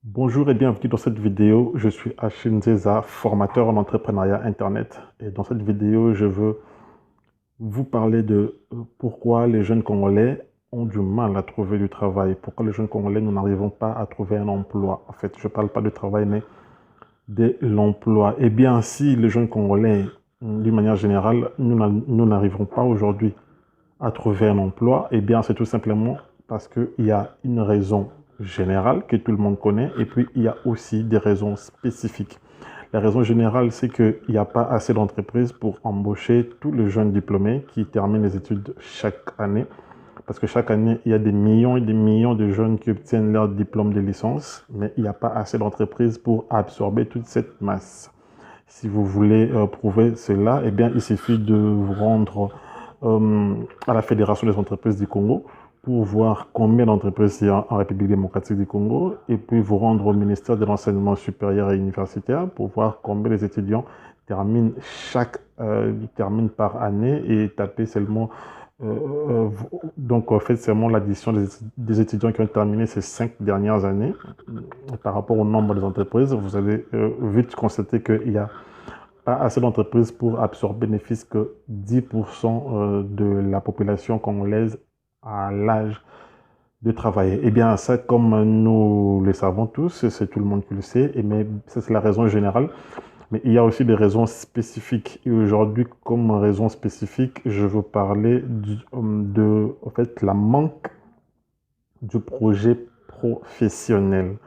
Bonjour et bienvenue dans cette vidéo. Je suis Achille Nzeza, formateur en entrepreneuriat Internet. Et dans cette vidéo, je veux vous parler de pourquoi les jeunes Congolais ont du mal à trouver du travail. Pourquoi les jeunes Congolais, nous n'arrivons pas à trouver un emploi. En fait, je ne parle pas de travail, mais de l'emploi. Eh bien, si les jeunes Congolais, d'une manière générale, nous n'arriverons pas aujourd'hui à trouver un emploi, eh bien, c'est tout simplement parce qu'il y a une raison générale que tout le monde connaît et puis il y a aussi des raisons spécifiques. La raison générale, c'est qu'il n'y a pas assez d'entreprises pour embaucher tous les jeunes diplômés qui terminent les études chaque année. Parce que chaque année, il y a des millions et des millions de jeunes qui obtiennent leur diplôme de licence, mais il n'y a pas assez d'entreprises pour absorber toute cette masse. Si vous voulez prouver cela, eh bien, il suffit de vous rendre à la Fédération des entreprises du Congo pour voir combien d'entreprises il y a en République démocratique du Congo et puis vous rendre au ministère de l'enseignement supérieur et universitaire pour voir combien les étudiants terminent par année et taper seulement donc, faites seulement l'addition des étudiants qui ont terminé ces 5 dernières années par rapport au nombre des entreprises. Vous allez vite constater qu'il n'y a pas assez d'entreprises pour absorber ne fût-ce que 10% de la population congolaise à l'âge de travailler. Eh bien, ça, comme nous le savons tous, c'est tout le monde qui le sait, mais ça, c'est la raison générale. Mais il y a aussi des raisons spécifiques. Et aujourd'hui, comme raison spécifique, je veux parler en fait, la manque du projet professionnel.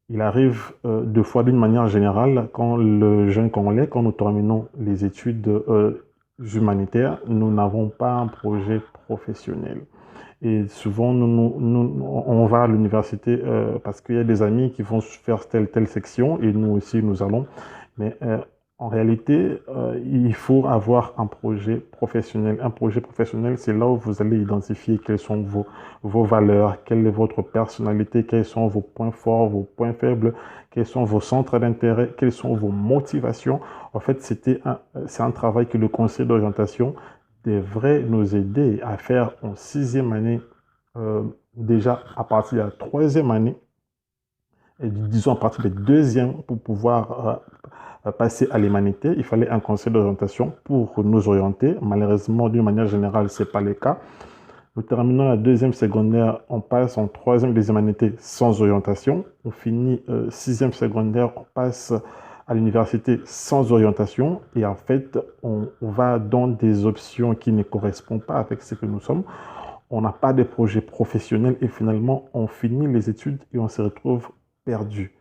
Il arrive deux fois d'une manière générale, quand le jeune Congolais, quand nous terminons les études humanitaires, nous n'avons pas un projet professionnel. Et souvent, on va à l'université parce qu'il y a des amis qui vont faire telle section et nous aussi, nous allons. Mais en réalité, il faut avoir un projet professionnel. Un projet professionnel, c'est là où vous allez identifier quelles sont vos valeurs, quelle est votre personnalité, quels sont vos points forts, vos points faibles, quels sont vos centres d'intérêt, quelles sont vos motivations. En fait, c'est un travail que le conseil d'orientation devrait nous aider à faire en 6e année, déjà à partir de la 3e année, et disons à partir de 2e, pour pouvoir passer à l'humanité. Il fallait un conseil d'orientation pour nous orienter. Malheureusement, d'une manière générale, ce n'est pas le cas. Nous terminons la 2e secondaire, on passe en 3e des humanités sans orientation. On finit 6e secondaire, on passe à l'université sans orientation. Et en fait, on va dans des options qui ne correspondent pas avec ce que nous sommes. On n'a pas de projet professionnel et finalement, on finit les études et on se retrouve perdu.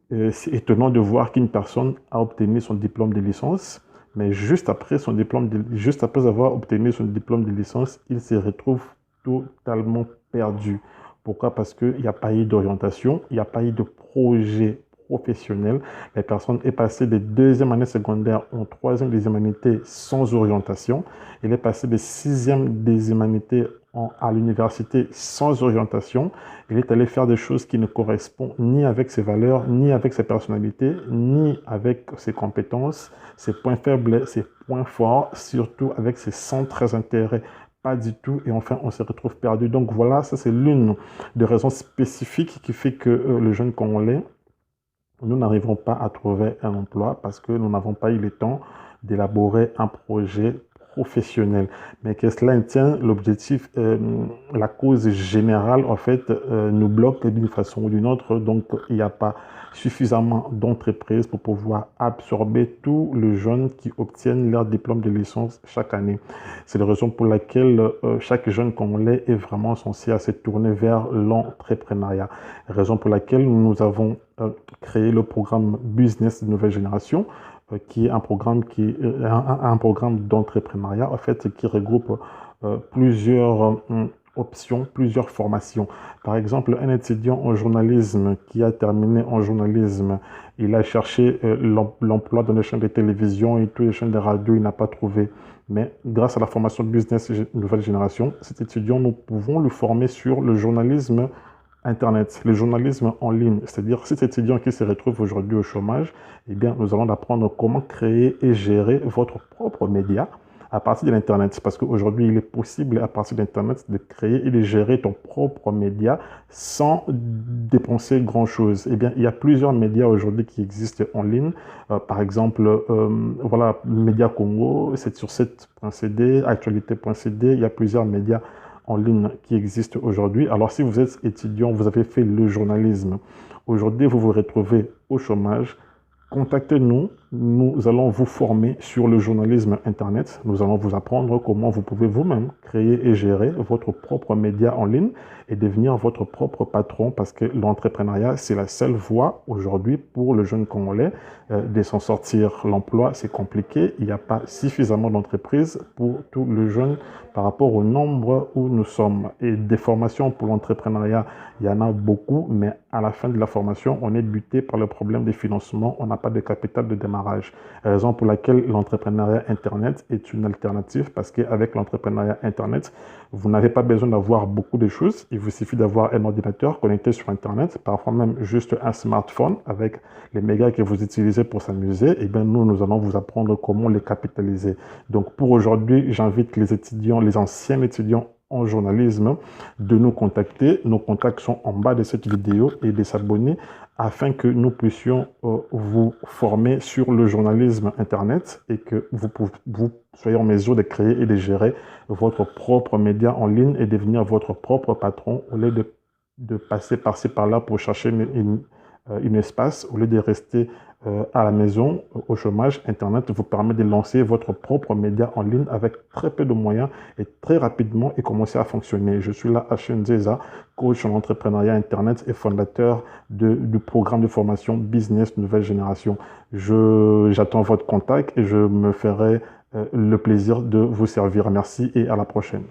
C'est étonnant de voir qu'une personne a obtenu son diplôme de licence, mais juste après avoir obtenu son diplôme de licence, il se retrouve totalement perdu. Pourquoi? Parce qu'il n'y a pas eu d'orientation, il n'y a pas eu de projet professionnel. La personne est passée des 2e années secondaires en 3e des humanités sans orientation. Elle est passée des 6e des humanités à l'université sans orientation. Il est allé faire des choses qui ne correspondent ni avec ses valeurs, ni avec ses personnalités, ni avec ses compétences, ses points faibles, ses points forts, surtout avec ses centres d'intérêt. Pas du tout. Et enfin, on se retrouve perdu. Donc voilà, ça c'est l'une des raisons spécifiques qui fait que le jeune Congolais, nous n'arriverons pas à trouver un emploi parce que nous n'avons pas eu le temps d'élaborer un projet professionnel. Mais que cela tient, l'objectif, la cause générale, en fait, nous bloque d'une façon ou d'une autre. Donc, il n'y a pas suffisamment d'entreprises pour pouvoir absorber tous les jeunes qui obtiennent leur diplôme de licence chaque année. C'est la raison pour laquelle chaque jeune Congolais est vraiment censé se tourner vers l'entrepreneuriat. Raison pour laquelle nous avons créé le programme Business de nouvelle génération, qui est un programme d'entrepreneuriat en fait qui regroupe plusieurs options, plusieurs formations. Par exemple, un étudiant en journalisme qui a terminé en journalisme, il a cherché l'emploi dans les chaînes de télévision et toutes les chaînes de radio, il n'a pas trouvé. Mais grâce à la formation Business Nouvelle Génération, cet étudiant, nous pouvons le former sur le journalisme Internet, le journalisme en ligne. C'est-à-dire, cet étudiant qui se retrouve aujourd'hui au chômage, eh bien, nous allons apprendre comment créer et gérer votre propre média à partir de l'Internet, parce qu'aujourd'hui, il est possible à partir de l'Internet de créer et de gérer ton propre média sans dépenser grand-chose. Eh bien, il y a plusieurs médias aujourd'hui qui existent en ligne. Par exemple, voilà, Média Congo, 7sur7.cd, Actualité.cd, il y a plusieurs médias en ligne qui existent aujourd'hui. Alors, si vous êtes étudiant, vous avez fait le journalisme, aujourd'hui, vous vous retrouvez au chômage, contactez-nous, nous allons vous former sur le journalisme Internet. Nous allons vous apprendre comment vous pouvez vous-même créer et gérer votre propre média en ligne et devenir votre propre patron parce que l'entrepreneuriat, c'est la seule voie aujourd'hui pour le jeune Congolais de s'en sortir. L'emploi, c'est compliqué. Il n'y a pas suffisamment d'entreprises pour tout le jeune par rapport au nombre où nous sommes. Et des formations pour l'entrepreneuriat, il y en a beaucoup, mais à la fin de la formation, on est buté par le problème des financements. On n'a pas de capital de démarrage. Raison pour laquelle l'entrepreneuriat Internet est une alternative parce qu'avec l'entrepreneuriat Internet, vous n'avez pas besoin d'avoir beaucoup de choses. Il vous suffit d'avoir un ordinateur connecté sur Internet, parfois même juste un smartphone avec les mégas que vous utilisez pour s'amuser. Et bien, nous allons vous apprendre comment les capitaliser. Donc, pour aujourd'hui, j'invite les étudiants, les anciens étudiants en journalisme de nous contacter. Nos contacts sont en bas de cette vidéo et de s'abonner afin que nous puissions vous former sur le journalisme Internet et que vous soyez en mesure de créer et de gérer votre propre média en ligne et devenir votre propre patron au lieu de passer par-ci par-là pour chercher une espace, au lieu de rester à la maison, au chômage. Internet vous permet de lancer votre propre média en ligne avec très peu de moyens et très rapidement et commencer à fonctionner. Je suis là, Hachem Nzeza, coach en entrepreneuriat Internet et fondateur du programme de formation Business Nouvelle Génération. J'attends votre contact et je me ferai le plaisir de vous servir. Merci et à la prochaine.